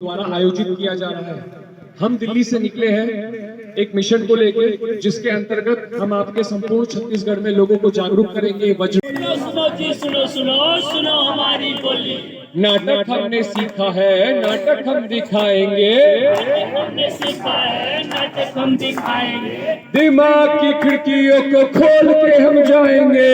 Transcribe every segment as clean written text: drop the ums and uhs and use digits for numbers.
द्वारा आयोजित किया जा रहा है। हम दिल्ली से निकले हैं एक मिशन को लेकर, जिसके अंतर्गत हम आपके संपूर्ण छत्तीसगढ़ में लोगों को जागरूक करेंगे। सुनो जी, सुनो सुनो सुनो हमारी बोली। नाटक हमने सीखा है, नाटक हम दिखाएंगे। हमने सीखा है, नाटक हम दिखाएंगे। दिमाग की खिड़कियों को खोल के हम जाएंगे।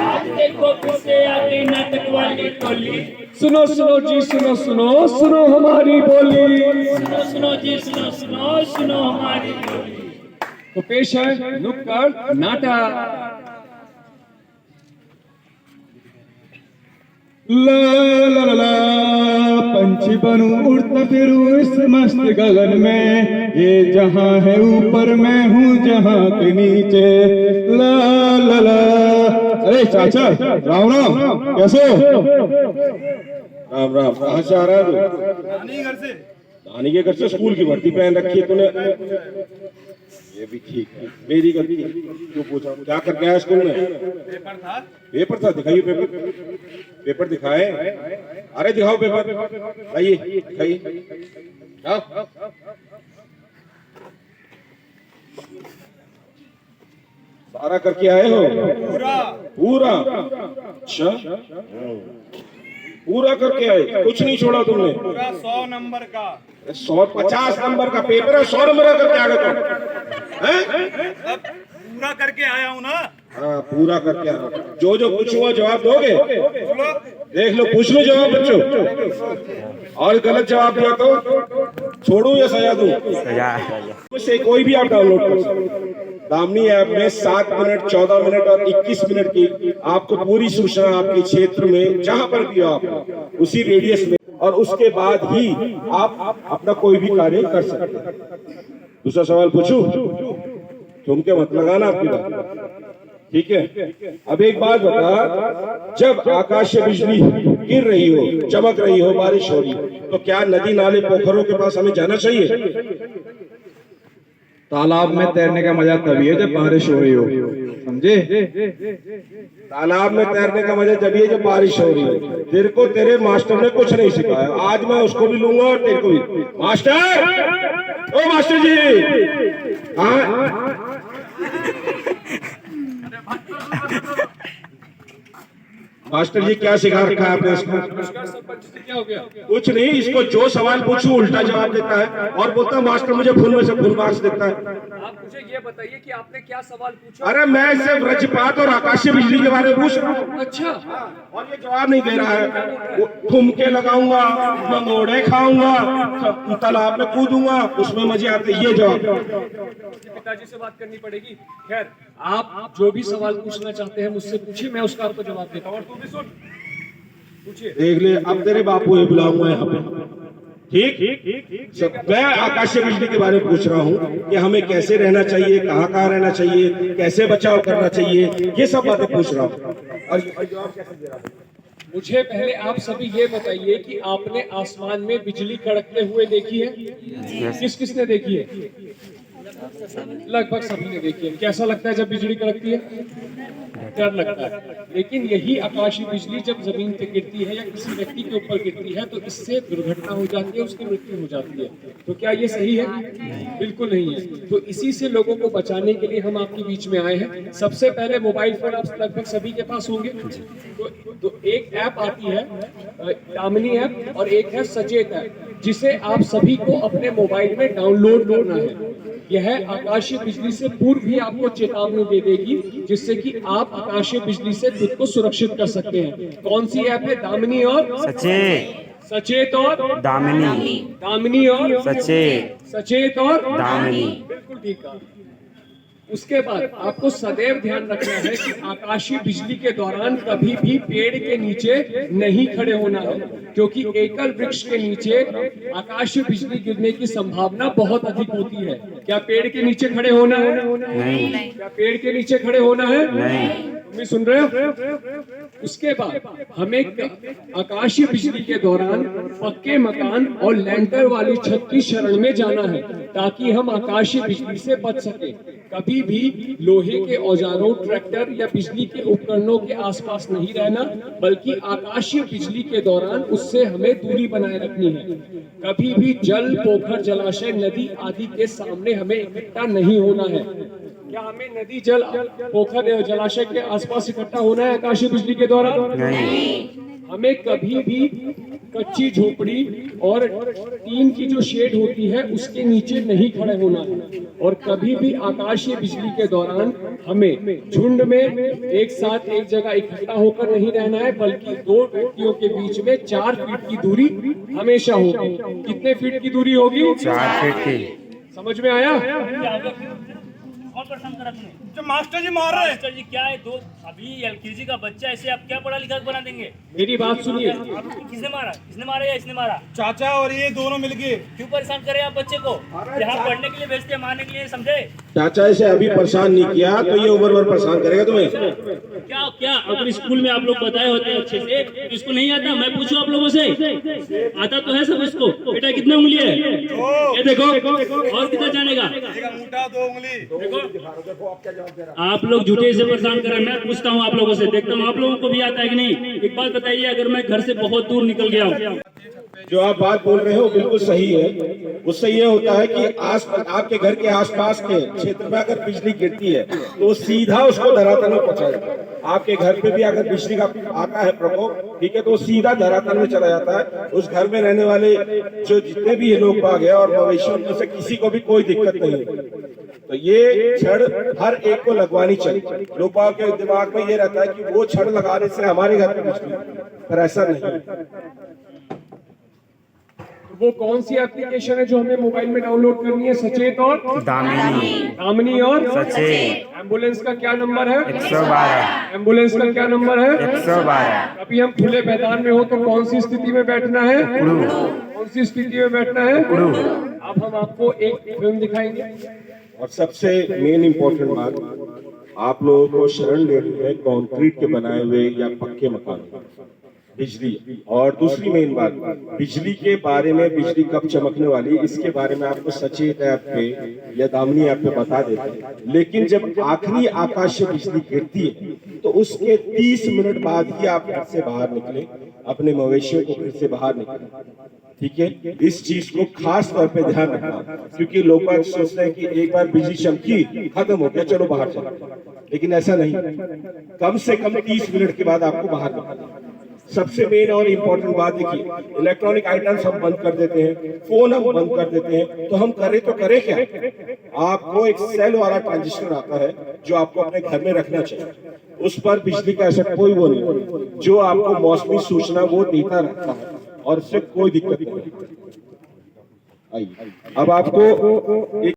आज देखो किसे आती नाटक वाली टोली। सुनो सुनो जी, सुनो सुनो सुनो हमारी बोली। सुनो सुनो जी, सुनो सुनो सुनो हमारी बोली। तो पेश है नुक्कड़ नाटक। ला ला ला ला पंछी बनूं उड़ता फिरूं इस मस्त गगन में, ये जहां है ऊपर मैं हूँ जहां के नीचे। ला ला ला। अरे चाचा राम राम, कैसे हो? राम राम। कहाँ से आ रहा है तू? नानी घर से। नानी के घर से? स्कूल की वर्दी पहन रखी है तूने। ये भी ठीक है, मेरी गलती। क्यों पूछा, क्या कर गया स्कूल में? पेपर था। पेपर था? दिखाइए पेपर। पेपर दिखाए? अरे दिखाओ पेपर, आइए दिखाइए। सारा करके आए हो? पूरा पूरा? अच्छा, पूरा करके आए, कुछ नहीं छोड़ा तुमने? पूरा 100 नंबर का। 150 नंबर का पेपर है, 100 नंबर का करके आ गए तुम? हैं? अब पूरा करके आया हूँ ना। हाँ, पूरा करके आ गए। जो जो पूछूंगा जवाब दोगे? बोलो। देख लो, पूछ लो जवाब बच्चों। और गलत जवाब दिया तो छोड़ू या सजा दूं? मुझसे कोई भी आप डाउनलोड कर सकते हो। दामिनी ऐप में 7 मिनट, 14 मिनट और 21 मिनट की आपको पूरी सूचना आपके क्षेत्र में जहां पर भी हो आप उसी रेडियस में, और उसके बाद ही आप अपना कोई भी कार्य कर सकते हैं। दूसरा सवाल पूछूं? तुम क्या मत लगाना आपकी बात, ठीक है? अब एक बात बता, जब आकाशीय बिजली गिर रही हो, चमक रही हो, बारिश हो रही हो, तो क्या नदी नाले पोखरों के पास हमें जाना चाहिए? तालाब में तैरने का मजा तभी है जब बारिश हो रही हो, समझे? तालाब में तैरने का मजा तभी है जब बारिश हो रही हो। तेरे को तेरे मास्टर ने कुछ नहीं सिखाया, आज मैं उसको भी लूंगा और तेरे को भी। मास्टर, ओ मास्टर जी, हाँ मास्टर जी, क्या सिखा रखा है आपने इसको? क्या हो गया? कुछ नहीं, इसको जो सवाल पूछूं उल्टा जवाब देता है और बोलता है मास्टर मुझे फुल में से फुल मार्क्स देता है। आप मुझे ये बताइए कि आपने क्या सवाल पूछा? अरे मैं सिर्फ वज्रपात और आकाशीय बिजली के बारे में पूछ रहा हूँ। अच्छा, और ये जवाब नहीं दे रहा है। ठुमके लगाऊंगा, मंगोड़े खाऊंगा, तालाब में कूदूंगा, उसमें मजे आते, ये जवाब। पिताजी से बात करनी पड़ेगी। खैर, आप जो भी सवाल पूछना चाहते हैं मुझसे पूछिए, मैं उसका आपको जवाब देता हूँ। और तू भी सुन, पूछिए। देख ले, अब तेरे बापू ये बुलाऊंगा यहाँ पे, ठीक? मैं आकाशीय बिजली के बारे में पूछ रहा हूँ कि हमें कैसे रहना चाहिए, कहाँ कहाँ रहना चाहिए, कैसे बचाव करना चाहिए, ये सब बातें पूछ रहा हूँ। और जवाब कैसे दे रहा हूँ? मुझे पहले आप सभी ये बताइए कि आपने आसमान में बिजली कड़कते हुए देखी है? किस किसने देखी है? लगभग सभी ने देखी है। कैसा लगता है जब बिजली कड़कती है? डर लगता है। लेकिन यही आकाशीय बिजली जब जमीन पे गिरती है या किसी व्यक्ति के ऊपर गिरती है तो इससे दुर्घटना हो जाती है, उसकी मृत्यु हो जाती है। तो क्या ये सही है? बिल्कुल नहीं है। तो इसी से लोगों को बचाने के लिए हम आपके बीच में आए हैं। सबसे पहले मोबाइल फोन आप लगभग सभी के पास होंगे। तो एक ऐप आती है दामिनी ऐप और एक है सचेत ऐप, जिसे आप सभी को अपने मोबाइल में डाउनलोड करना है। यह आकाशीय बिजली से पूर्व भी आपको चेतावनी दे देगी, जिससे कि आप आकाशीय बिजली से खुद को सुरक्षित कर सकते हैं। कौन सी ऐप है? दामिनी और सचेत। सचेत और दामिनी। दामिनी और सचेत। सचेत और दामिनी। बिल्कुल ठीक है। उसके बाद आपको सदैव ध्यान रखना है कि आकाशीय बिजली के दौरान कभी भी पेड़ के नीचे नहीं खड़े होना है, क्योंकि एकल वृक्ष के नीचे आकाशीय बिजली गिरने की संभावना बहुत अधिक होती है। क्या पेड़ के नीचे खड़े होना है? नहीं। क्या पेड़ के नीचे खड़े होना है? नहीं। तुम सुन रहे हो? उसके बाद हमें आकाशीय बिजली के दौरान पक्के मकान और लैंटर वाली छत की शरण में जाना है, ताकि हम आकाशीय बिजली से बच सके। कभी भी लोहे के औजारों, ट्रैक्टर या बिजली के उपकरणों के आसपास नहीं रहना, बल्कि आकाशीय बिजली के दौरान उससे हमें दूरी बनाए रखनी है। कभी भी जल, पोखर, जलाशय, नदी आदि के सामने हमें इकट्ठा नहीं होना है। क्या हमें नदी, जल, पोखर या जलाशय के आसपास इकट्ठा होना है आकाशीय बिजली के दौरान? नहीं। हमें कभी भी कच्ची झोपड़ी और टीन की जो शेड होती है उसके नीचे नहीं खड़े होना है। और कभी भी आकाशीय बिजली के दौरान हमें झुंड में एक साथ एक जगह इकट्ठा होकर नहीं रहना है, बल्कि दो व्यक्तियों के बीच में 4 फीट की दूरी हमेशा होगी। कितने फीट की दूरी होगी? 4 फीट की। समझ में आया? कौन परेशान करा तुम्हें? जो मास्टर जी मार रहे हैं। मास्टर जी क्या है, दो अभी एलकेजी का बच्चा ऐसे आप क्या पढ़ा लिखा बना देंगे? मेरी बात सुनिए। आपको किसने मारा? इसने मारा या इसने मारा? चाचा और ये दोनों मिलके। क्यों परेशान करे आप बच्चे को? यहाँ पढ़ने के लिए भेजते हैं, मारने के लिए, समझे? चाचा इसे अभी परेशान नहीं किया तो ये उम्र भर परेशान करेगा तुम्हें। क्या क्या अगर स्कूल में आप लोग बताए होते हैं अच्छे से, तो इसको नहीं आता? मैं पूछूं आप लोगों से, आता तो है सब इसको? बेटा कितने उंगली है? ये देखो, और कितना जानेगा? अंगूठा 2 उंगली। देखो आप लोग झूठे से परेशान कर रहे हैं। मैं पूछता हूँ आप लोगों से, देखता हूँ आप लोगों को भी आता है कि नहीं। एक बात बताइए, अगर मैं घर से बहुत दूर निकल गया हूँ, जो आप बात बोल रहे हो बिल्कुल सही है। उससे ये होता है कि आपके घर के आसपास के क्षेत्र में अगर बिजली गिरती है तो सीधा उसको धरातल में पहुंचाएगा। आपके घर पे भी अगर बिजली का आता है प्रकोप, ठीक है, तो सीधा धरातल में चला जाता है। उस घर में रहने वाले जो जितने भी लोग बाग है और मवेशियों में से किसी को भी कोई दिक्कत नहीं है। तो ये छड़ हर एक को लगवानी चाहिए। लोग बाग के दिमाग में ये रहता है कि वो छड़ लगाने से हमारे घर पे बिजली, पर ऐसा नहीं। वो कौन सी एप्लीकेशन है जो हमें मोबाइल में डाउनलोड करनी है? सचेत और दामिनी और सचेत। एम्बुलेंस का क्या नंबर है? 112। एम्बुलेंस का क्या नंबर है? 112। कभी हम खुले मैदान में हो तो कौन सी स्थिति में बैठना है? कौन सी स्थिति में बैठना है? अब हम आपको एक फिल्म दिखाएंगे। और सबसे मेन इम्पोर्टेंट बात, आप लोगों को शरण लेनी है कंक्रीट के बनाए हुए या पक्के मकान बिजली। और दूसरी मेन बात, बिजली के बारे में, बिजली कब चमकने वाली, इसके बारे में आपको सचेत ऐप पे या दामिनी ऐप पे बता देते हैं। लेकिन जब आखिरी आकाशीय बिजली गिरती है तो उसके 30 मिनट बाद ही आप घर से बाहर निकले, अपने मवेशियों को घर से बाहर निकले, ठीक है। इस चीज को खास तौर पे ध्यान रखना, क्योंकि लोग बात सोचते हैं कि एक बार बिजली चमकी, खत्म हो गया, चलो बाहर चलो, लेकिन ऐसा नहीं। कम से कम 30 मिनट के बाद आपको बाहर निकलना। सबसे मेन और इम्पोर्टेंट बात देखिए, इलेक्ट्रॉनिक आइटम्स हम बंद कर देते हैं, फोन हम बंद कर देते हैं, तो हम करें तो करें क्या? आपको एक सेल वाला ट्रांजिस्टर आता है जो आपको अपने घर में रखना चाहिए। उस पर बिजली का ऐसा कोई वो नहीं, जो आपको मौसमी सूचना वो देता रहता है और उससे कोई दिक्कत नहीं। आइए अब आपको